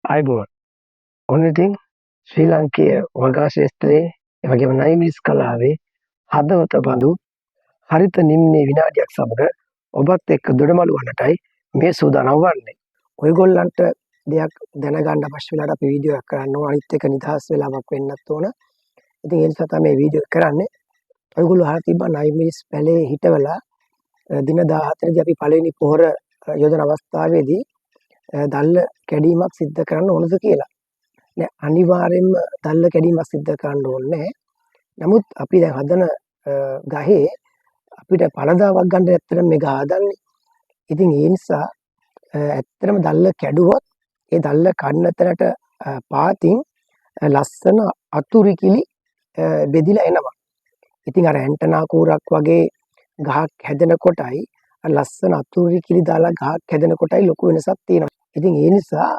අයිබෝන් ඔන්න ඉතින් ශ්‍රී ලංකීය වගා ශේත්‍රයේ එවැගේම නයිමිස් කලාවේ හදවත බඳු හරිත නිම්නේ විනාඩියක් සමග ඔබත් එක්ක දොඩමළු වන්නටයි මේ සූදානම් වන්නේ. ඔයගොල්ලන්ට දෙයක් දැනගන්න අවශ්‍ය වෙලාවට අපි වීඩියෝ එකක් කරන්න ඕන. අනිත් එක නිදහස් වෙලාවක් වෙන්නත් ඕන. ඉතින් ඒ නිසා තමයි මේ වීඩියෝ එක කරන්නේ. ඔයගොල්ලෝ අහලා තිබ්බා නයිමිස් පැලේ හිටවලා දින 14 දී අපි පළවෙනි පොහොර යොදන අවස්ථාවේදී දල්ල කැඩීමක් සිද්ධ කරන්න ඕනද කියලා. නෑ, අනිවාර්යෙන්ම දල්ල කැඩීමක් සිද්ධ කරන්න ඕනේ නැහැ. නමුත් අපි දැන් හදන ගහේ අපිට පළදාවක් ගන්න ඇත්තටම මේ ගහ හදන්නේ. ඉතින් ඒ නිසා ඇත්තටම දල්ල කැඩුවොත් ඒ දල්ල කන්න තැනට පාතින් ලස්සන අතුරුකිලි බෙදිලා එනවා. ඉතින් අර ඇන්ටනා කූරක් වගේ ගහක් හැදෙනකොටයි ලස්සන අතුරුකිලි දාලා ගහක් හැදෙනකොටයි ලොකු වෙනසක් තියෙනවා. ඉතින් ඒ නිසා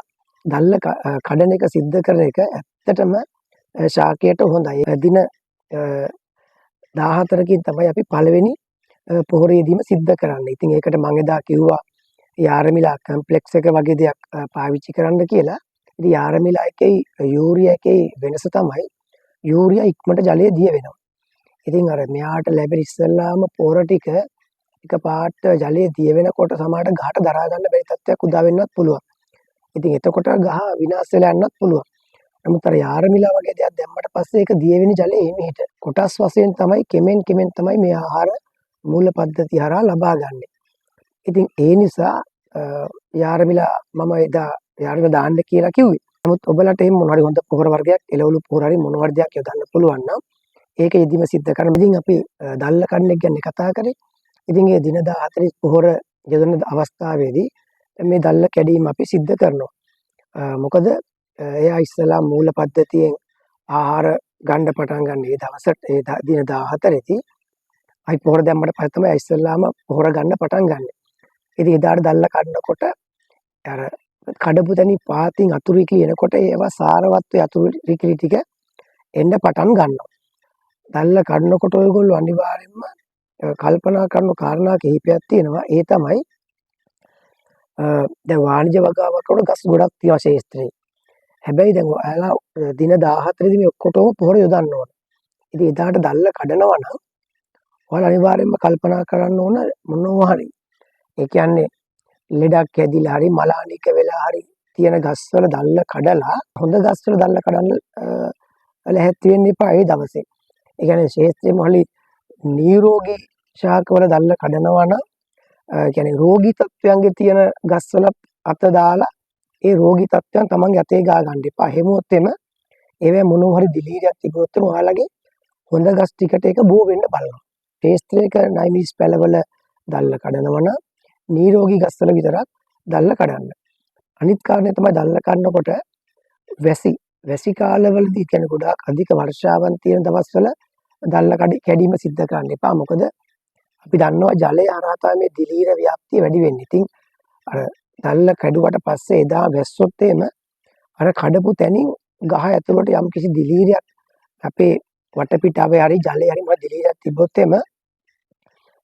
දල්ල කඩන එක සිද්ධ කරන එක ඇත්තටම ශාකයට හොඳයි. දින 14කින් තමයි අපි පළවෙනි පොහොරේදීම සිද්ධ කරන්නේ. ඉතින් ඒකට මම එදා කිව්වා යාරමිලා කම්ප්ලෙක්ස් එක වගේ දෙයක් පාවිච්චි කරන්න කියලා. ඉතින් යාරමිලා එකේ යූරියා එකේ වෙනස තමයි යූරියා ඉක්මනට ජලය දිය වෙනවා. ඉතින් අර මෙයාට ලැබෙන ඉස්සල්ලාම පොහොර ටික එකපාරට ජලය දිය වෙනකොට සමහරට ගහට දරා ගන්න බැරි තත්ත්වයක් උදා වෙන්නත් පුළුවන්. ඉතින් එතකොට ගහ විනාශ වෙලා යන්නත් පුළුවන්. නමුත් අර යාරමිලා වගේ දෙයක් දැම්මට පස්සේ ඒක දිය වෙන ජලය එහිමිට කොටස් වශයෙන් තමයි කෙමෙන් තමයි මේ ආහාර මූල පද්ධතිය හරහා ලබා ගන්න. ඉතින් ඒ නිසා යාරමිලා මම එදා යාරමිලා දාන්න කියලා කිව්වේ. නමුත් ඔබලට එහෙම මොන හරි හොඳ පොහොර වර්ගයක් එළවලු පොහොර හරි මොන වර්ගයක් යොදන්න පුළුවන් නම් ඒක යෙදීම සිද්ධ කරන්න. ඉතින් අපි දල්ල කන්නේ ගැන කතා කරේ. ඉතින් ඒ දින 14 පොහොර යොදන අවස්ථාවේදී මේ දල්ල කැඩීම අපි සිද්ධ කරනවා. මොකද එයා ඉස්සලා මූල පද්ධතියෙන් ආහාර ගන්න පටන් ගන්න ඒ දවසට ඒ දින 14 දී අයි පොහොර දැම්මට පස්සේ තමයි ඉස්සලාම පොහොර ගන්න පටන් ගන්න. ඉතින් එදාට දල්ල කඩනකොට අර කඩපු තැනි පාතින් අතුරුකිලි එනකොට ඒවා සාරවත් අතුරුකිලි ටික එන්න පටන් ගන්නවා. දල්ල කඩනකොට ඔයගොල්ලෝ අනිවාර්යෙන්ම කල්පනා කරන කාරණා කිහිපයක් තියෙනවා. ඒ තමයි දැන් වාණිජ වගාවක් වල ගස් ගොඩක් තියෙනවා ශේත්‍රයේ. හැබැයි දැන් ඔයාලා දින 14 දී මේ ඔක්කොටම පොහොර යොදන්න ඕන. ඉතින් එදාට දල්ල කඩනවා නම් ඔයාලා අනිවාර්යෙන්ම කල්පනා කරන්න ඕන මොනවා හරි. ඒ කියන්නේ ලෙඩක් ඇදිලා හරි මලානික වෙලා හරි තියෙන ගස්වල දල්ල කඩලා හොඳ ගස්වල දල්ල කඩන්න ලැහැත්ති වෙන්න එපා ඒ දවසේ. ඒ කියන්නේ ශේත්‍රයේ මොහලි නිරෝගී ශාකවල දල්ල කඩනවා නම් කියන්නේ රෝගී තත්ත්වයන්ගේ තියෙන ගස්වල අත දාලා ඒ රෝගී තත්ත්වයන් තමන්ගේ අතේ ගා ගන්න එපා. එහෙමොත් එම ඒවැ මොනවා හරි දිලීරයක් තිබුණොත් ඔයාලගේ හොඳ ගස් ටිකට ඒක බෝ වෙන්න බලනවා. ශේත්‍රයක නයිමිස් පැලවල දල්ල කඩනවා නම් නිරෝගී ගස්වල විතරක් දල්ල කඩන්න. අනිත් කාරණේ තමයි දල්ල කඩනකොට වැසි කාලවලදී කියන්නේ ගොඩාක් අධික වර්ෂාවන් තියෙන දවස්වල දල්ල කැඩීම සිද්ධ කරන්න එපා. මොකද අපි දන්නවා ජලය හරහා තමයි මේ දිලීර ව්‍යාප්තිය වැඩි වෙන්නේ. ඉතින් අර දල්ල කැඩුවට පස්සේ එදා වැස්සොත් එම අර කඩපු තැනින් ගහ ඇතුළට යම් කිසි දිලීරයක් අපේ වටපිටාවේ හරි ජලයේ හරි මොකද දිලීරයක් තිබ්බොත් එම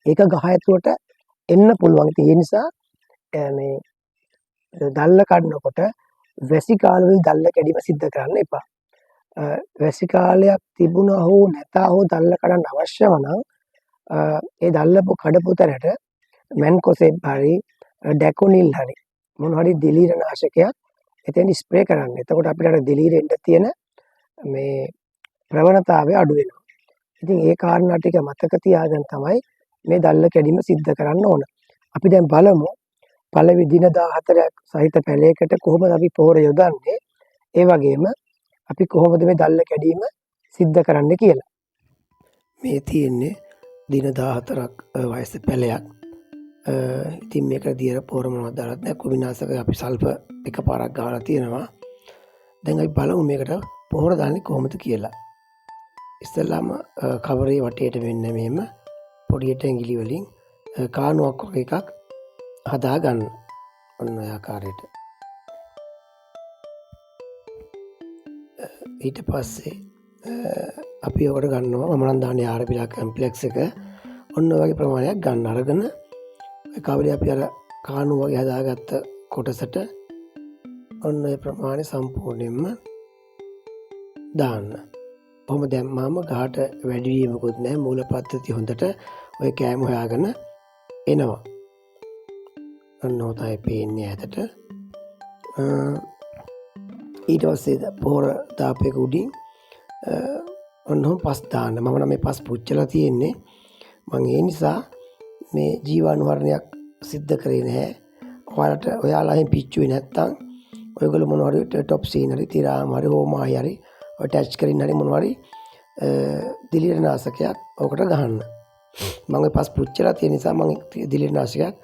ඒක ගහ ඇතුළට එන්න පුළුවන්. ඉතින් ඒ නිසා මේ දල්ල කඩනකොට වැසි කාලවල දල්ල කැඩීම සිද්ධ කරන්න එපා. වැසි කාලයක් තිබුණා හෝ නැතා හෝ දල්ල කඩන්න අවශ්‍යම නම් ඒ දල්ලපු කඩපු තැනට මැන්කොසෙබ් හරි ඩැකොනිල් හරි මොන හරි දිලීර නාශකයක් එතෙන් ස්ප්‍රේ කරන්න. එතකොට අපිට අර දිලීරෙන්න තියෙන මේ ප්‍රවණතාවය අඩු වෙනවා. ඉතින් ඒ කාරණා ටික මතක තියාගෙන තමයි මේ දල්ල කැඩීම සිද්ධ කරන්න ඕන. අපි දැන් බලමු පළවෙනි දින 14ක් සහිත පැලයකට කොහොමද අපි පොහොර යොදන්නේ. ඒ වගේම අපි කොහොමද මේ දල්ල කැඩීම සිද්ධ කරන්න කියලා. මේ තියෙන්නේ දින 14ක් වයස පැලයක්. ඉතින් මේක දියර පොර මොනවද දාලත් නැහැ. කුමිනාශක අපි සල්ප එකපාරක් ගහලා තියෙනවා. දැන් අපි බලමු මේකට පොහොර දාන්නේ කොහොමද කියලා. ඉස්සෙල්ලාම කවරේ වටේට මෙන්න මෙහෙම පොඩියට ඇඟිලි වලින් කානුවක් වගේ එකක් හදා ගන්න. ඔන්න ඔය ආකාරයට. ඊට පස්සේ අපි ඔකට ගන්නවා මම නම් දාන්නේ ආරපිලා කම්ප්ලෙක්ස් එක. ඔන්න ඔය වගේ ප්‍රමාණයක් ගන්න අරගෙන කවරේ අපි අර කානුව වගේ හදාගත්ත කොටසට ඔන්න ඔය ප්‍රමාණය සම්පූර්ණයෙන්ම දාන්න. කොහොම දැම්මාම ගහට වැඩි වීමකුත් නැහැ. මූල පද්ධතිය හොඳට ඔය කෑම හොයාගෙන එනවා. ඔන්න ඔතයි පේන්නේ ඈතට. ඊට පස්සේ පොහොර දාපේක උඩින් ඔන්න පස් දාන්න. මම නම් මේ පස් පුච්චලා තියෙන්නේ. මම ඒ නිසා මේ ජීවාණුවරණයක් සිද්ධ කරේ නැහැ. ඔයාලා එහෙන් පිච්චුවේ නැත්තම් ඔයගොල්ලෝ මොනවා හරි টොප් සීන් හරි තිරාම හරි හෝමායි හරි ටච් කරින් හරි මොනවා හරි දිලිරනාශකයක් ඔකට ගහන්න. මම ඔය පස් පුච්චලා තියෙන නිසා මම දිලිරනාශකයක්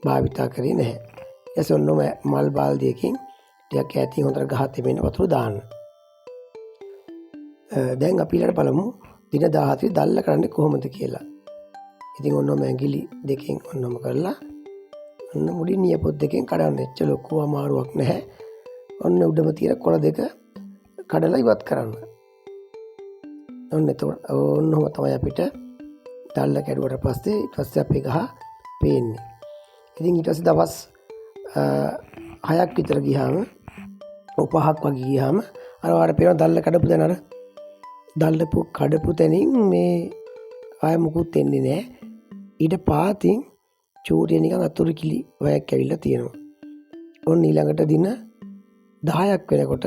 භාවිතා කරේ නැහැ. ඊට ඔන්නම මල් බාල්දියකින් ටිකක් ඈතින් හොඳට ගහ තෙමෙන වතුර දාන්න. දැන් අපි ඊළඟට බලමු දින 14 දල්ල කරන්නේ කොහොමද කියලා. ඉතින් ඔන්නම ඇඟිලි දෙකෙන් ඔන්නම කරලා ඔන්න මුඩින් නියපොත් දෙකෙන් කඩන්න. එච්ච ලොකු අමාරුවක් නැහැ. ඔන්න උඩම තියෙන කොළ දෙක කඩලා ඉවත් කරන්න. ඔන්න එතකොට ඔන්නම තමයි අපිට දල්ල කැඩුවට පස්සේ ඊට පස්සේ අපේ ගහ පේන්නේ. ඉතින් ඊට පස්සේ දවස් 6ක් විතර ගියාම 5ක් වගේ ගියාම අර වාට පේන දල්ල කඩපු තැන අර දල්ලපු කඩපු තැනින් මේ ආය මුකුත් එන්නේ නැහැ. ඊට පාතින් චූරිය නිකන් අතුරු කිලි වයක් ඇවිල්ලා තියෙනවා. ඔන්න ඊළඟට දින 10ක් වෙනකොට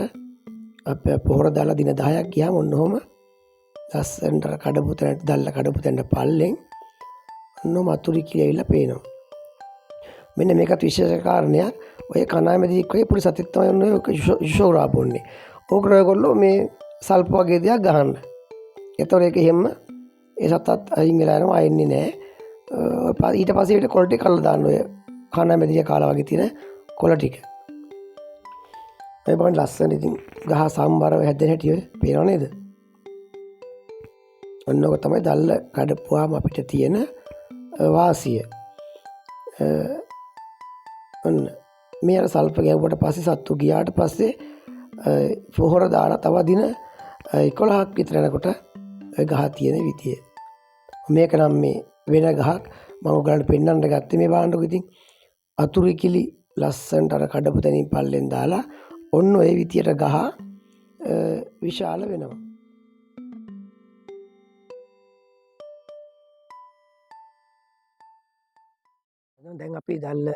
අපි පොහොර දාලා දින 10ක් ගියාම ඔන්නෝම ලස්සනට කඩපු තැනට දල්ල කඩපු තැනට පල්ලෙන් ඔන්නෝම අතුරු කිලි ඇවිල්ලා පේනවා. මෙන්න මේකත් විශේෂ කාරණයක්. ඔය කණාමැදික් වගේ පොඩි සතෙක් තමයි ඔන්න ඔය යෂෝරා බොන්නේ. ඕකට ඔයගොල්ලෝ මේ සල්ප වගේ දෙයක් ගහන්න. ඒතකොට ඒක එහෙම ඒ සතත් අයින් වෙලා යනවා ආයෙන්නේ නැහැ. ඊට පස්සේ ඊට කොළ ටික කල්ලා දාන්න ඔය කණාමැදිය කාලා වගේ තියෙන කොළ ටික. මේ බලන්න ලස්සන ඉතින් ගහ සම්බරව හැදෙන හැටි ඔය පේනව නේද? ඔන්න ඔක තමයි දල්ල කඩපුවාම අපිට තියෙන වාසිය. ඔන්න මේ අර සල්ප ගැව්වට පස්සේ සත්තු ගියාට පස්සේ පොහොර දාලා තව දින 11ක් විතර යනකොට ගහ තියෙන විදිය. මේක නම් මේ වෙන ගහක් මම ඔයගලන්ට පෙන්වන්න ගත්තේ මේ බලන්නකො ඉතින් අතුරු කිලි ලස්සනට අර කඩපු තැනින් පල්ලෙන් දාලා ඔන්න ඔය විදියට ගහ විශාල වෙනවා. දැන් අපි දල්ල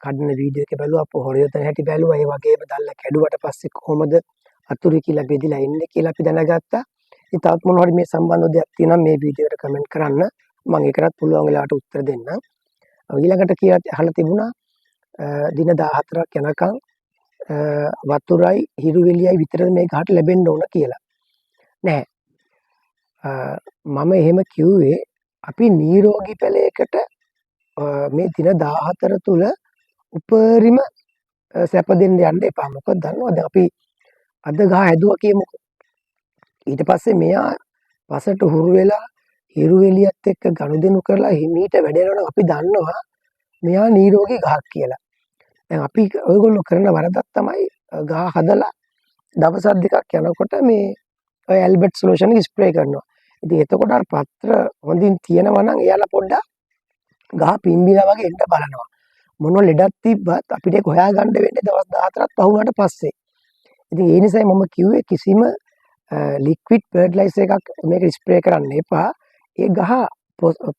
කඩන වීඩියෝ එක බැලුවා පොහොර යොදන හැටි බැලුවා. ඒ වගේම දල්ල කැඩුවට පස්සේ කොහොමද අතුරු කියලා බෙදිලා ඉන්නේ කියලා අපි දැනගත්තා. ඉතින් තවත් මොනවා හරි මේ සම්බන්ධ දෙයක් තියෙනවා මේ වීඩියෝ එකට කමෙන්ට් කරන්න. මම ඒකටත් පුළුවන් වෙලාවට උත්තර දෙන්නම්. ඊළඟට කියලා අහලා තිබුණා දින 14ක් යනකම් වතුරයි හිරුවෙලියයි විතරද මේ ගහට ලැබෙන්න ඕන කියලා. නෑ. මම එහෙම කිව්වේ අපි නිරෝගී පැලයකට මේ දින 14 තුල උපරිම සැප දෙන්න යන්න එපා. මොකද දන්නවද අපි අද ගහ හැදුවා කියමුකෝ. ඊට පස්සේ මෙයා පසට හුරු වෙලා හිරුවෙලියත් එක්ක ගනුදෙනු කරලා හිමීට වැඩෙනවා අපි දන්නවා මෙයා නිරෝගී ගහක් කියලා. දැන් අපි ඔයගොල්ලෝ කරන වරදක් තමයි ගහ හදලා දවස් දෙකක් යනකොට මේ ඔය ඇල්බර්ට් සොලියුෂන් එක ස්ප්‍රේ කරනවා. ඉතින් එතකොට අර පත්‍ර හොඳින් තියෙනවා නම් එයාලා පොඩ්ඩක් ගහ පිම්බිලා වගේ එන්න බලනවා. මොන ලෙඩක් තිබ්බත් අපිට ඒක හොයාගන්න වෙන්නේ දවස් 14ක් පහ වුණාට පස්සේ. ඉතින් ඒ නිසායි මම කිව්වේ කිසිම ලික්විඩ් ෆර්ටිලයිසර් එකක් මේක ස්ප්‍රේ කරන්න එපා. ඒ ගහ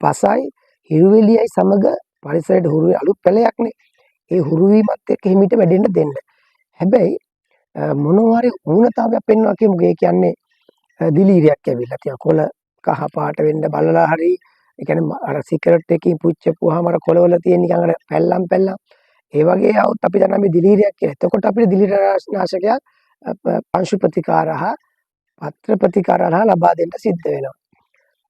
පසයි හිරුවෙලියයි සමග පරිසරයට හුරු අලුත් පැලයක්නේ. ඒ හුරු වීමත් එක්ක හිමිට වැඩෙන්න දෙන්න. හැබැයි මොනවා හරි ඌනතාවයක් පෙන්වනවා කියමුකෝ. ඒ කියන්නේ දිලීරියක් ඇවිල්ලා තියෙන කොළ කහ පාට වෙන්න බලලා හරි ඒ කියන්නේ අර සිගරට් එකකින් පුච්චපුවාම අර කොළවල තියෙන නිකන් අර පැල්ලම් ඒ වගේ આવුත් අපි දන්නා මේ දිලීරියක් කියලා. එතකොට අපිට දිලීර නාශකයක් පංශු ප්‍රතිකාර හා පත්‍ර ප්‍රතිකාර ලබා දෙන්න සිද්ධ වෙනවා.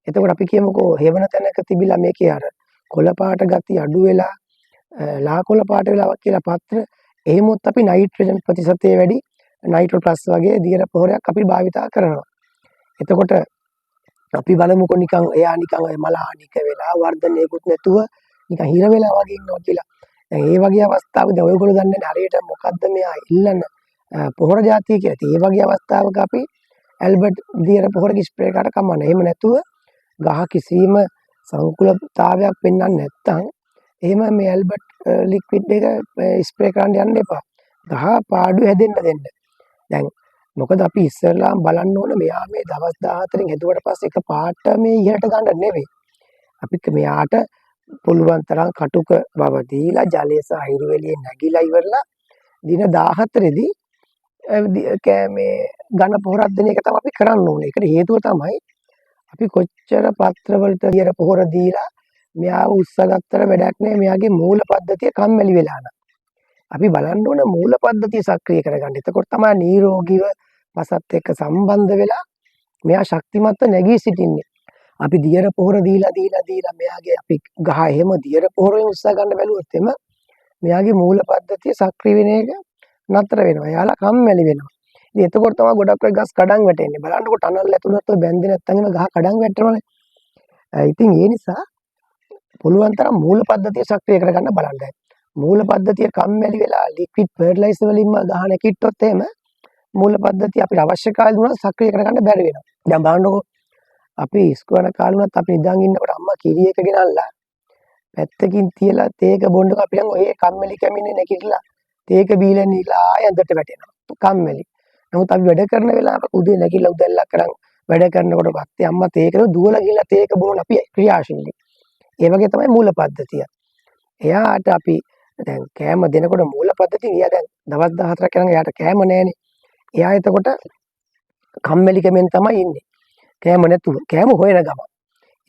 එතකොට අපි කියමුකෝ හේවන තැනක තිබිලා මේකේ අර කොළ පාට ගතිය අඩු වෙලා ලා කොළ පාට වෙලා කියලා පත්‍ර එහෙමොත් අපි නයිට්‍රජන් ප්‍රතිශතය වැඩි නයිට්‍රෝ ප්ලස් වගේ දියර පොහොරයක් අපි භාවිතා කරනවා. එතකොට අපි බලමුකෝ නිකන් එයා නිකන් මලහානික වෙලා වර්ධනයකුත් නැතුව නිකන් හිර වෙලා වගේ ඉන්නවා කියලා. දැන් ඒ වගේ අවස්ථාවකදී ඔයගොල්ලෝ දන්නේ නැහැ හරියට මොකද්ද මෙයා ඉල්ලන පොහොර જાතිය කියලා. ඒ වගේ අවස්ථාවක අපි ඇල්බර්ට් දියර පොහොරක ස්ප්‍රේ කරලා කමන්න. එහෙම නැතුව ගහ කිසිම සංකුලතාවයක් පෙන්වන්නේ නැත්නම් එහෙම මේ ඇල්බර්ට් ලික්විඩ් එක ස්ප්‍රේ කරන්න යන්න එපා. ගහ පාඩු හැදෙන්න දෙන්න. දැන් මොකද අපි ඉස්සෙල්ලාම බලන්න ඕන මෙයා මේ දවස් 14න් හැදුවට පස්සේ එක පාට මේ ඉහළට ගන්න නෙවෙයි. අපි මෙයාට පුළුවන් තරම් කටුක බව දීලා ජලය සහ හිරු එළියේ නැగిලා ඉවරලා දින 14 දී මේ ඝන පොහොරක් දෙන එක තමයි අපි කරන්න ඕනේ. ඒකට හේතුව තමයි අපි කොච්චර පත්‍ර වලට දියර පොහොර දීලා මෙයාව උස්සගත්තට වැඩක් නැහැ. මෙයාගේ මූල පද්ධතිය කම්මැලි වෙලා නම්. අපි බලන්න ඕන මූල පද්ධතිය සක්‍රිය කරගන්න. එතකොට තමයි නිරෝගීව පසත් එක්ක සම්බන්ධ වෙලා මෙයා ශක්තිමත්ව නැගී සිටින්නේ. අපි දියර පොහොර දීලා මෙයාගේ අපි ගහ එහෙම දියර පොහොරෙන් උස්සා ගන්න බැලුවොත් එම මෙයාගේ මූල පද්ධතිය සක්‍රිය වෙන එක නතර වෙනවා. එයාලා කම්මැලි වෙනවා. ඉතින් එතකොට තමයි ගොඩක් වෙයි ගස් කඩන් වැටෙන්නේ. බලන්නකො ටනල් ඇතුළත බැඳෙන්නේ නැත්නම් එම ගහ කඩන් වැටෙනවනේ. ඉතින් ඒ නිසා පුළුවන් තරම් මූල පද්ධතිය සක්‍රිය කරගන්න බලන්න. මූල පද්ධතිය කම්මැලි වෙලා ලික්විඩ් ෆර්ටිලයිසර් වලින්ම ගහ නැකිට්ටොත් එහෙම මූල පද්ධතිය අපිට අවශ්‍ය කාලේ දුන්නා සක්‍රිය කරගන්න බැරි වෙනවා. දැන් බලන්නකො අපි ඉස්කෝලේ කාලේ වුණත් අපි නිදාගෙන ඉන්නකොට අම්මා කිරි එක ගෙනල්ලා පැත්තකින් තියලා තේක බොන්නකො අපි නම් ඔය කම්මැලි කැමිනේ නැකිටලා තේක බීලා නිලා ආය ඇඳට වැටෙනවා. කම්මැලි. නමුත් අපි වැඩ කරන වෙලාවක උදේ නැගිටලා උදැල්ලක් කරන් වැඩ කරනකොට පස්සේ අම්මා තේකේ දුවලා ගිහලා තේක බොන අපි ක්‍රියාශීලී. ඒ වගේ තමයි මූල පද්ධතිය. එයාට අපි දැන් කෑම දෙනකොට මූල පද්ධතිය එයා දැන් දවස් 14ක් යනකම් එයාට කෑම නැහැනේ. එයා එතකොට කම්මැලිකමෙන් තමයි ඉන්නේ. කෑම නැතුව කෑම හොයන ගම.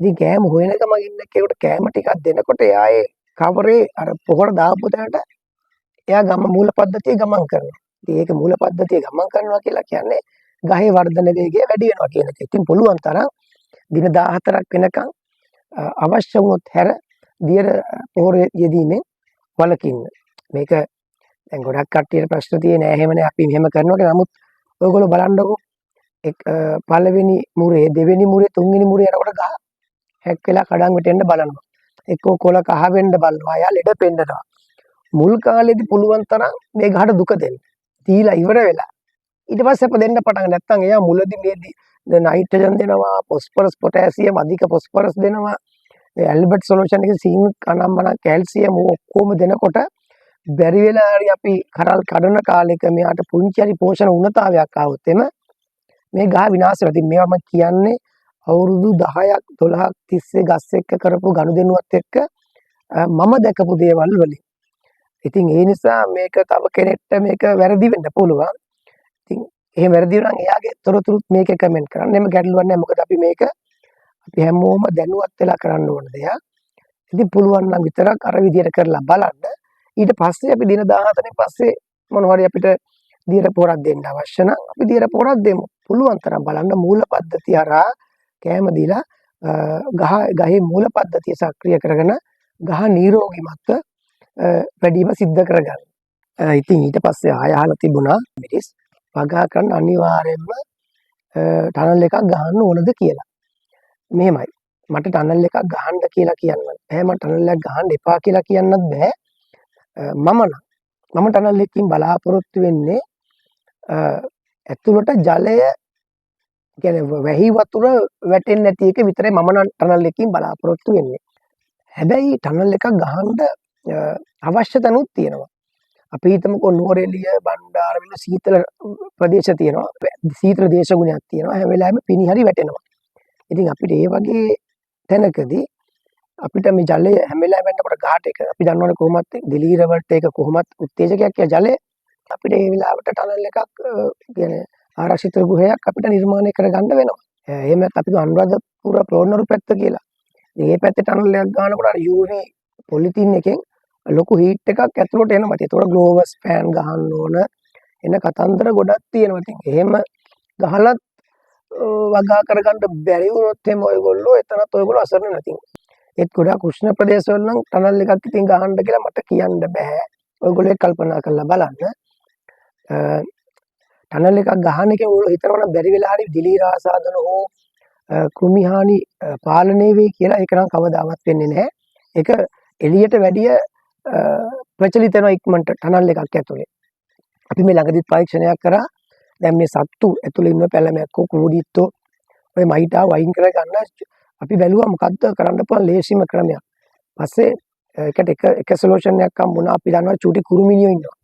ඉතින් කෑම හොයන ගම ඉන්න කෙනෙකුට කෑම ටිකක් දෙනකොට එයා ඒ කවරේ අර පොහොර දාපු තැනට එයා ගම මූල පද්ධතිය ගමන් කරනවා. ඉතින් ඒක මූල පද්ධතිය ගමන් කරනවා කියලා කියන්නේ ගහේ වර්ධන වේගය වැඩි වෙනවා කියන එක. ඉතින් පුළුවන් තරම් දින 14ක් වෙනකන් අවශ්‍ය වුණොත් හැර දියර පොහොර යෙදීමෙන් වලකින්න. මේක දැන් ගොඩක් කට්ටියට ප්‍රශ්න තියෙන නෑ එහෙමනේ අපි මෙහෙම කරනවා කියලා. නමුත් ඔයගොල්ලෝ බලන්නකෝ පළවෙනි මුරේ දෙවෙනි මුරේ තුන්වෙනි මුරේ යනකොට ගහ හැක් වෙලා කඩන් වැටෙන්න බලනවා. එක්කෝ කොළ කහ වෙන්න බලනවා. යා ලෙඩ පෙන්නනවා. මුල් කාලේදී පුළුවන් තරම් මේ ගහට දුක දෙන්න. තීලා ඉවර වෙලා ඊට පස්සේ අප දෙන්න පටන් නැත්නම් එයා මුලදී මේ නයිට්‍රජන් දෙනවා, ෆොස්ෆරස් පොටෑසියම් අධික ෆොස්ෆරස් දෙනවා. මේ ඇල්බර්ට් සොලියුෂන් එකේ සිංක් අනම්මන කැල්සියම් ඔක්කොම දෙනකොට බැරි වෙලා හරි අපි කරල් කඩන කාලෙක මෙයාට පුංචි හරි පෝෂණ උණතාවයක් ආවොත් එම මේ ගහ විනාශ වෙනවා. ඉතින් මේවා මම කියන්නේ අවුරුදු 10ක් 12ක් තිස්සේ ගස් එක්ක කරපු ගනුදෙනුවත් එක්ක මම දැකපු දේවල් වලින්. ඉතින් ඒ නිසා මේක තව කෙනෙක්ට මේක වැරදි වෙන්න පුළුවන්. ඉතින් එහෙම වැරදි වුණා නම් එයාගේ තොරතුරුත් මේකේ කමෙන්ට් කරන්න. එහෙම ගැටලුවක් නැහැ. මොකද අපි මේක අපි හැමෝම දැනුවත් වෙලා කරන්න ඕන දෙයක්. ඉතින් පුළුවන් නම් විතරක් අර විදියට කරලා බලන්න. ඊට පස්සේ අපි දින 14න් පස්සේ මොනවා හරි අපිට දියර පොරක් දෙන්න අවශ්‍ය නම් අපි දියර පොරක් දෙමු. පුළුවන් තරම් බලන්න මූල පද්ධතිය හරහා කෑම දීලා ගහේ මූල පද්ධතිය සක්‍රිය කරගෙන ගහ නිරෝගීමත්ව වැඩිම සිද්ධ කරගන්න. ඉතින් ඊට පස්සේ ආය අහලා තිබුණා මිරිස් වගා කරන්න අනිවාර්යයෙන්ම ටනල් එකක් ගහන්න ඕනද කියලා. මෙහෙමයි. මට ටනල් එකක් ගහන්න කියලා කියන්න බෑ. මම ටනල් එකක් ගහන්න එපා කියලා කියන්නත් බෑ. මම ටනල් එකකින් බලාපොරොත්තු වෙන්නේ ඇතුළට ජලය කියන්නේ වැහි වතුර වැටෙන්නේ නැති එක විතරයි මම නම් ටනල් එකකින් බලාපොරොත්තු වෙන්නේ. හැබැයි ටනල් එකක් ගහන්න අවශ්‍ය තැනුත් තියෙනවා. අපි හිතමුකෝ නුවරඑළිය බණ්ඩාරවිල සීතල ප්‍රදේශ තියෙනවා. සීතල දේශගුණයක් තියෙනවා. හැම වෙලාවෙම පිනි හරි වැටෙනවා. ඉතින් අපිට ඒ වගේ තැනකදී අපිට මේ ජලය හැම වෙලාවෙම වෙනකොට ගහට එක අපි දන්නවනේ කොහොමත් දිලීර වලට ඒක කොහොමත් උත්තේජකයක් කිය ජලය අපිට මේ වෙලාවට ටනල් එකක් කියන්නේ ආරක්ෂිත ගෘහයක් අපිට නිර්මාණය කරගන්න වෙනවා. එහෙම නැත්නම් අපි අනුරාධපුර පොළොන්නරු පැත්ත කියලා. මේ පැත්තේ ටනල් එකක් ගන්නකොට අර UV පොලිතින් එකෙන් ලොකු හීට් එකක් ඇතුළට එනවා. ඒතකොට ග්ලෝවස් ෆෑන් ගහන්න ඕන. එන කතන්දර ගොඩක් තියෙනවා. ඉතින් එහෙම ගහලත් වගා කරගන්න බැරි වුණොත් එහෙම ඔයගොල්ලෝ එතනත් ඔයගොල්ලෝ අසරණ නැති. ඒත් ගොඩාක් උෂ්ණ ප්‍රදේශවල නම් ටනල් එකක් ඉතින් ගහන්න කියලා මට කියන්න බෑ. ඔයගොල්ලෝ ඒක කල්පනා කරලා බලන්න. ටනල් එකක් ගහන එකෙන් ඔයගොල්ලෝ හිතනවා නම් බැරි වෙලා හරි දිලීර ආසාදන හෝ කෘමිහානි පාලනය වෙයි කියලා ඒක නම් කවදාවත් වෙන්නේ නැහැ. ඒක එළියට වැඩිය ප්‍රචලිත වෙනවා ඉක්මනට ටනල් එකක් ඇතුලේ. අපි මේ ළඟදිත් පරීක්ෂණයක් කරා. දැන් මේ සත්තු ඇතුලේ ඉන්න පැලමැක්කෝ කුරුදිත්තෝ ඔය මයිටා වයින් කර ගන්න අපි බැලුවා මොකද්ද කරන්න පුළුවන් ලේසිම ක්‍රමයක්. පස්සේ ඒකට එක සොලියුෂන් එකක් හම්බුණා. අපි දන්නවා චූටි කුරුමිනියෝ ඉන්නවා.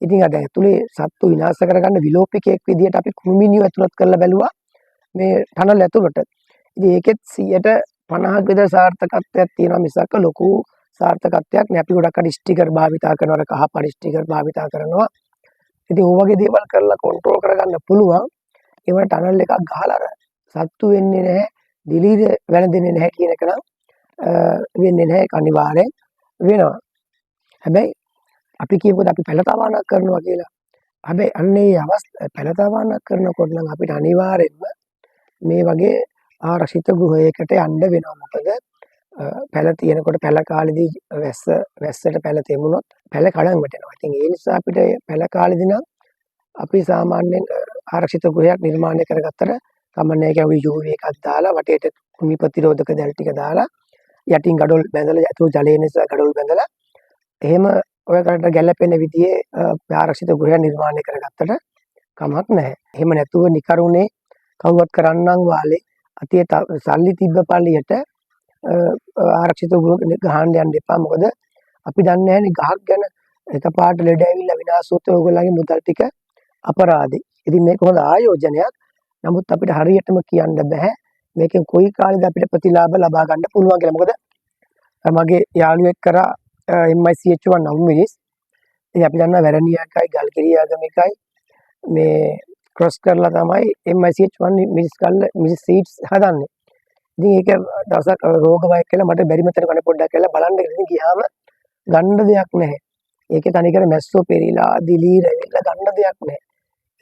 ඉතින් අද ඇතුලේ සත්තු විනාශ කරගන්න විලෝපිකයෙක් විදියට අපි කුරුමිනියෝ ඇතුළත් කරලා බැලුවා මේ ටනල් ඇතුළට. ඉතින් ඒකෙත් 50ක් විතර සාර්ථකත්වයක් තියෙනවා මිසක් ලොකු සාර්ථකත්වයක් නෑ. අපි ගොඩක් අර ස්ටිකර් භාවිතා කරනවා, කහ පාට ස්ටිකර් භාවිතා කරනවා. ඉතින් ඕ වගේ දේවල් කරලා කන්ට්‍රෝල් කරගන්න පුළුවන්. ඒවට ටනල් එකක් ගහලා අර සත්තු වෙන්නේ නැහැ, දිලීර වැළඳෙන්නේ නැහැ කියන එක නම් වෙන්නේ නැහැ. ඒක අනිවාර්යෙන් වෙනවා. හැබැයි අපි කියපොත් අපි පළතාවානක් කරනවා කියලා. හැබැයි අන්නේ පළතාවානක් කරනකොට නම් අපිට අනිවාර්යෙන්ම මේ වගේ ආරක්ෂිත ගෘහයකට යන්න වෙනවා. මොකද පැල තියෙනකොට පැල කාලෙදී වැස්සට පැල තෙමුණොත් පැල කඩන් වැටෙනවා. ඉතින් ඒ නිසා අපිට පැල කාලෙදී නම් අපි සාමාන්‍යයෙන් ආරක්ෂිත ගෘහයක් නිර්මාණය කරගත්තට කමන්නේ නැහැ. අපි UV එකක් දාලා වටේට කුමි ප්‍රතිරෝධක දැල් ටික දාලා යටින් ගඩොල් බැඳලා අතුරු ජලය නිසා ගඩොල් බැඳලා එහෙම ඔය කරට ගැළපෙන විදිහේ ආරක්ෂිත ගෘහයක් නිර්මාණය කරගත්තට කමක් නැහැ. එහෙම නැතුව නිකරුණේ කවුවත් කරන්නම් වාලේ අතේ සල්ලි තිබ්බ පළියට ආරක්ෂිත ගෘහ ගහන්න යන්න එපා. මොකද අපි දන්නේ නැහැනේ ගහක් ගැන එකපාරට ලෙඩ ඇවිල්ලා විනාශ වුත් ඔයගොල්ලන්ගේ මුදල් ටික අපරාධේ. ඉතින් මේක හොඳ ආයෝජනයක්. නමුත් අපිට හරියටම කියන්න බෑ මේකෙන් කොයි කාලෙද අපිට ප්‍රතිලාභ ලබා ගන්න පුළුවන් කියලා. මොකද මගේ යාළුවෙක් කරා MICH1 9 මිනිස්. ඉතින් අපි දන්නවා වැරණිය එකයි ගල්කිරිය ආගම එකයි මේ ක්‍රොස් කරලා තමයි MICH1 මිනිස් සීඩ්ස් හදන්නේ. ඉතින් ඒක දවසක් රෝග වයක් කියලා මට බැරි මතන කන පොඩ්ඩක් කියලා බලන්න ගියාම ගන්න දෙයක් නැහැ. ඒකේ තනිකර මැස්සෝ පෙරිලා දිලීර ඇවිල්ලා ගන්න දෙයක් නැහැ.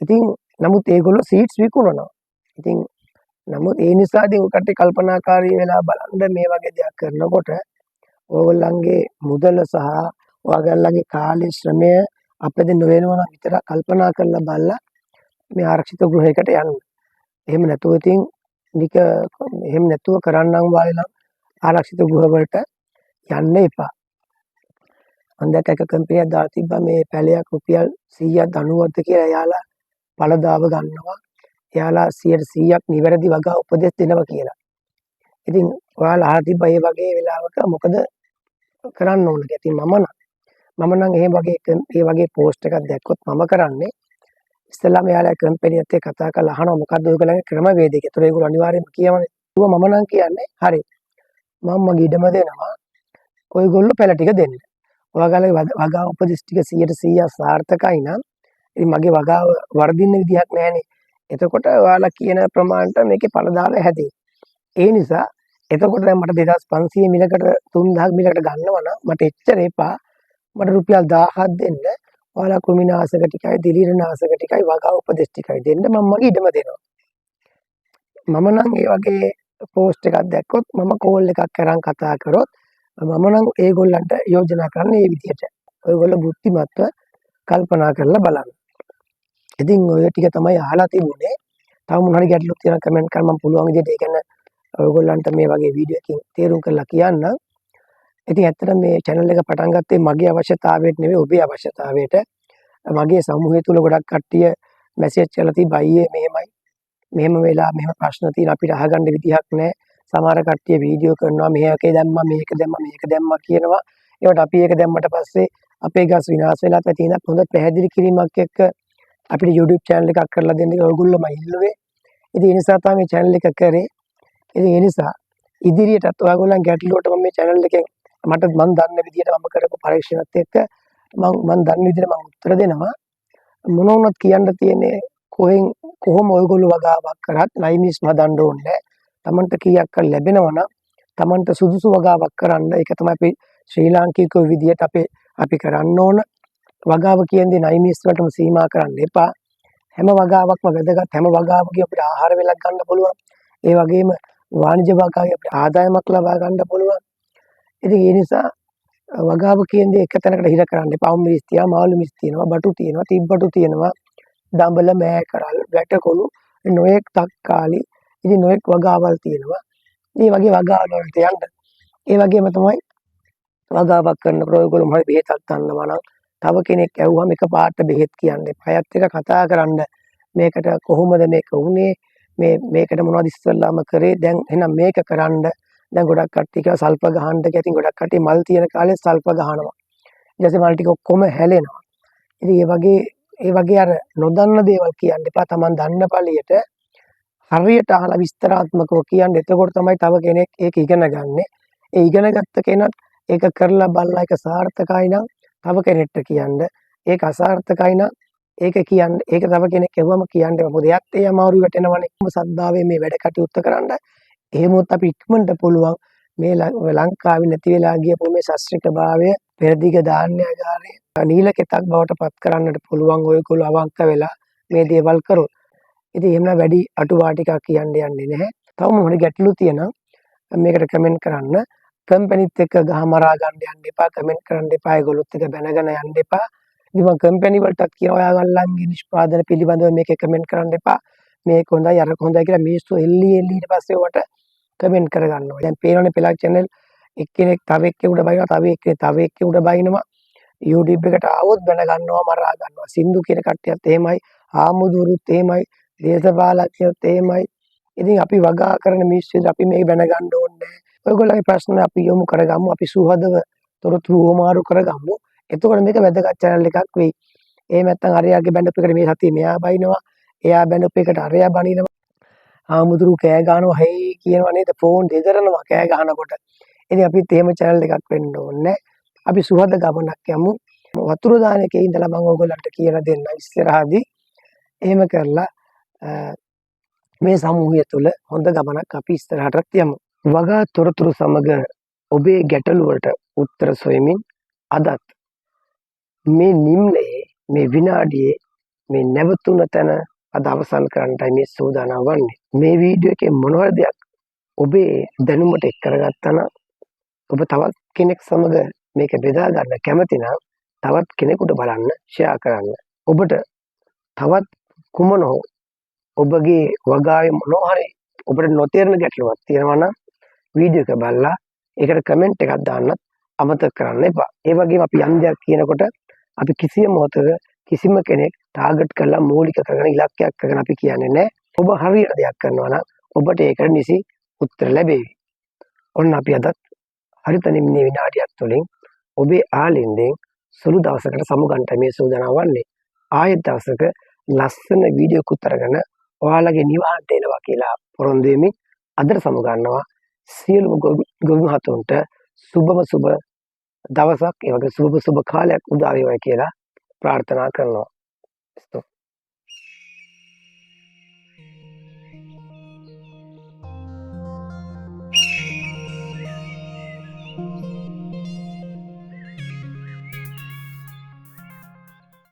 ඉතින් නමුත් ඒගොල්ලෝ සීඩ්ස් විකුණනවා. ඉතින් නමුත් ඒ නිසා ඉතින් උකට කල්පනාකාරී වෙලා බලන්න මේ වගේ දෙයක් කරනකොට ඕගොල්ලන්ගේ මුදල සහ ඔයගොල්ලන්ගේ කාලේ ශ්‍රමය අපද නොවෙනවා නම් විතර කල්පනා කරලා බලලා මේ ආරක්ෂිත ගෘහයකට යන්න. එහෙම නැතුව ඉතින් එහෙම නැතුව කරන්නම් වාලේ නම් ආරක්ෂිත ගෘහ වලට යන්න එපා. මම දැක්ක එක කම්පැනියක් දාලා තිබ්බා මේ පැලයක් රුපියල් 190ක්ද කියලා එයාලා පළදාව ගන්නවා. එයාලා 100%ක් නිවැරදි වගා උපදෙස් දෙනවා කියලා. ඉතින් ඔයාලා අහලා තිබ්බා මේ වගේ වෙලාවක මොකද කරන්න ඕනද? ඉතින් මම නම් ඒ වගේ පෝස්ට් එකක් දැක්කොත් මම කරන්නේ ඉස්සෙල්ලාම එයාලා කම්පැනිත් එක්ක කතා කරලා අහනවා මොකද්ද ඔයගොල්ලන්ගේ ක්‍රමවේදය කියලා. ඒතර ඒගොල්ලෝ අනිවාර්යයෙන්ම කියවනේ. මම නම් කියන්නේ හරි. මම මගේ ඉඩම දෙනවා. ඔයගොල්ලෝ පැල ටික දෙන්න. ඔයාලගේ වගා උපදෙස් ටික 100% සාර්ථකයි නම් ඉතින් මගේ වගාව වර්ධින්න විදිහක් නැහැනේ. එතකොට ඔයාලා කියන ප්‍රමාණයට මේකේ පළදාව හැදේ. ඒ නිසා එතකොට දැන් මට 2500 මිලකට 3000 මිලකට ගන්නවා නම් මට එච්චර එපා. මට රුපියල් 1000ක් දෙන්න. ඔයාලා කුමිනාශක ටිකයි දිලීරනාශක ටිකයි වගා උපදෙස් ටිකයි දෙන්න මම මගේ ඉඩම දෙනවා. මම නම් මේ වගේ පෝස්ට් එකක් දැක්කොත් මම කෝල් එකක් කරන් කතා කරොත් මම නම් ඒගොල්ලන්ට යෝජනා කරන්නේ මේ විදිහට. ඔයගොල්ලෝ බුද්ධිමත්ව කල්පනා කරලා බලන්න. ඉතින් ඔය ටික තමයි අහලා තිබුණේ. තව මොන හරි ගැටලුවක් තියෙනවා කමෙන්ට් කරන්න මම පුළුවන් විදිහට ඒ කියන්නේ ඔයගොල්ලන්ට මේ වගේ වීඩියෝ එකකින් තේරුම් කරලා කියන්න. ඉතින් ඇත්තටම මේ channel එක පටන් ගත්තේ මගේ අවශ්‍යතාවයට නෙවෙයි ඔබේ අවශ්‍යතාවයට. මගේ සමූහය තුල ගොඩක් කට්ටිය මැසේජ් කරලා තිබ්බා අයියේ මෙහෙම වෙලා මෙහෙම ප්‍රශ්න තියෙන අපිට අහගන්න විදිහක් නැහැ. සමහර කට්ටිය වීඩියෝ කරනවා මේක දැම්මා කියනවා. ඒවට අපි ඒක දැම්මට පස්සේ අපේ ගස් විනාශ වෙලා තියෙන හොඳ පැහැදිලි කිරීමක් එක්ක අපිට YouTube channel එකක් කරලා දෙන්න ඔයගොල්ලෝම ඉල්ලුවේ. ඉතින් ඒ නිසා තමයි මේ channel එක කරේ. ඉතින් ඒ නිසා ඉදිරියටත් ඔයගොල්ලන් ගැටලුවට මම මේ channel එකෙන් මම දන්න විදිහට මම කරපු පරීක්ෂණත් එක්ක මම දන්න විදිහට මම උත්තර දෙනවා. මොන වුණත් කියන්න තියෙන්නේ කොහොම ඔයගොල්ලෝ වගාවක් කරත් ලයිමිස් හදන්න ඕනේ. තමන්ට කීයක් කර ලැබෙනවා නම් තමන්ට සුදුසු වගාවක් කරන්න. ඒක තමයි අපි ශ්‍රී ලාංකිකයෝ විදිහට අපි කරන්න ඕන. වගාව කියන දේ නයිමිස්වලටම සීමා කරන්න එපා. හැම වගාවක්ම වැදගත්. හැම වගාවකදී අපිට ආහාර වේලක් ගන්න පුළුවන්. ඒ වගේම වාණිජ වගාවේ අපිට ආදායමක් ලබා ගන්න පුළුවන්. ඉතින් ඒ නිසා වගාව කියන දේ එක තැනකට හිර කරන්න එපා. මිරිස් තියනවා, මාළු මිරිස් තියෙනවා, බටු තියෙනවා, තිබ්බටු තියෙනවා, දඹල, මෑකරල්, වැටකොළු, නොයෙක් තක්කාලි, ඉතින් නොයෙක් වගාවල් තියෙනවා. මේ වගේ වගාවල් වලට යන්න. ඒ වගේම තමයි වගාවක් කරනකොට ඔයගොල්ලෝ මොහොත බෙහෙතක් ගන්නවා නම් තව කෙනෙක් ඇහුවම එකපාරට බෙහෙත් කියන්න එපා. අයත් එක්ක කතා කරන්න. මේකට කොහොමද මේක වුනේ? මේකට මොනවද ඉස්සෙල්ලාම කරේ? දැන් එහෙනම් මේක කරන්න. දැන් ගොඩක් කට්ටිය කියනවා සල්ප ගහන්න කියලා. ඉතින් ගොඩක් කට්ටිය මල් තියෙන කාලේ සල්ප ගහනවා. ඊට පස්සේ මල් ටික ඔක්කොම හැලෙනවා. ඉතින් ඒ වගේ අර නොදන්න දේවල් කියන්න එපා. Taman දන්න පළියට හරියට අහලා විස්තරාත්මකව කියන්න. එතකොට තමයි තව කෙනෙක් ඒක ඉගෙන ගන්නෙ. ඒ ඉගෙන ගත්ත කෙනත් ඒක කරලා බලලා ඒක සාර්ථකයි නම් තව කෙනෙක්ට කියන්න. ඒක අසාර්ථකයි නම් ඒක කියන්න. ඒක තව කෙනෙක් ඇහුවම කියන්න. මොකද එයාත් ඒ අමාරු වැටෙනවනේ. සද්දාවේ මේ වැඩ කටයුත්ත කරන්න. එහෙමොත් අපි ඉක්මනට පුළුවන් මේ ලංකාවේ නැති වෙලා ගියපු මේ ශාස්ත්‍රීයභාවය පෙරදිග ධාන්‍යාගාරය නීල කෙතක් බවට පත් කරන්නට පුළුවන් ඔයගොල්ලෝ අවංක වෙලා මේ දේවල් කරොත්. ඉතින් එහෙම වැඩි අටුවා ටිකක් කියන්න යන්නේ නැහැ. තව මොහොත ගැටලු තියෙනවා මේකට කමෙන්ට් කරන්න. කම්පැනිත් එක්ක ගහමරා ගන්න යන්න එපා. කමෙන්ට් කරන්න එපා. ඒගොල්ලොත් එක්ක බැනගෙන යන්න එපා. ඉතින් මම කම්පැනි වලටත් කියනවා ඔයාගොල්ලන්ගේ නිෂ්පාදන පිළිබඳව මේකේ කමෙන්ට් කරන්න එපා. මේක හොඳයි අරක හොඳයි කියලා මිනිස්සු එල්ලි ඊට පස්සේ ඔයාට කමෙන්ට් කරගන්නවා. දැන් පේනවනේ පෙළක් channel එක්කෙනෙක් තව එක්කෙකුට බයිනවා, තව එක්කෙනෙක් තව එක්කෙකුට බයිනවා. YouTube එකට ආවොත් බැන ගන්නවා, මරා ගන්නවා. සින්දු කියන කට්ටියත් එහෙමයි, ආමුදුරුත් එහෙමයි, දේශපාලඥයොත් එහෙමයි. ඉතින් අපි වගා කරන මිනිස්සු අපි මේක බැන ගන්න ඕනේ නැහැ. ඔයගොල්ලන්ගේ ප්‍රශ්න අපි යොමු කරගමු. අපි සුහදව තොරතුරු හොමාරු කරගමු. එතකොට මේක වැදගත් channel එකක් වෙයි. එහෙම නැත්නම් අරයාගේ බැනපු එකට මේ සතිය මෙයා බයිනවා. එයා බැනපු එකට අරයා බනිනවා. ආමුදුරු කෑ ගහනවා හේ කියනවා නේද? ෆෝන් දෙදරනවා කෑ ගහනකොට. ඉතින් අපිත් එහෙම channel එකක් වෙන්න ඕනේ. අපි සුහද ගමනක් යමු. වතුර දාන එකේ ඉඳලා මම ඔයගොල්ලන්ට කියලා දෙන්න ඉස්සරහදී. එහෙම කරලා මේ සමූහය තුළ හොඳ ගමනක් අපි ඉස්සරහටත් යමු. වගා තොරතුරු සමග ඔබේ ගැටලු වලට උත්තර සොයමින් අදත් මේ නිම්නයේ මේ විනාඩියේ මේ නැවතුන තැන අද අවසන් කරන්නටයි මේ සූදානම් වන්නේ. මේ වීඩියෝ එකේ මොනවද දෙයක් ඔබේ දැනුමට එක් කරගත්තා නම් ඔබ තවත් කෙනෙක් සමග මේක බෙදා ගන්න කැමති නම් තවත් කෙනෙකුට බලන්න ෂෙයා කරන්න. ඔබට තවත් කුමන හෝ ඔබගේ වගාවේ මොනවා හරි ඔබට නොතේරෙන ගැටලුවක් තියෙනවා නම් වීඩියෝ එක බලලා ඒකට කමෙන්ට් එකක් දාන්නත් අමතක කරන්න එපා. ඒ වගේම අපි යම් දෙයක් කියනකොට අපි කිසියම් මොහොතක කිසිම කෙනෙක් ටාගට් කරලා මූලික කරගෙන ඉලක්කයක් කරගෙන අපි කියන්නේ නැහැ. ඔබ හරියට දෙයක් කරනවා නම් ඔබට ඒකට නිසි උත්තර ලැබෙවි. ඔන්න අපි අදත් හරිත නිම්නේ විනාඩියක් තුළින් ඔබේ ආලින්දෙන් සුළු දවසකට සමුගන්ට මේ සූදානම් වන්නේ. ආයෙත් දවසක ලස්සන වීඩියෝ එකක් අරගෙන ඔයාලගේ නිවහනට එනවා කියලා පොරොන්දු වෙමින් අදට සමුගන්නවා. සියලුම ගොවි මහතුන්ට සුබම සුබ දවසක් ඒ වගේ සුබ කාලයක් උදා වේවා කියලා ප්‍රාර්ථනා කරනවා.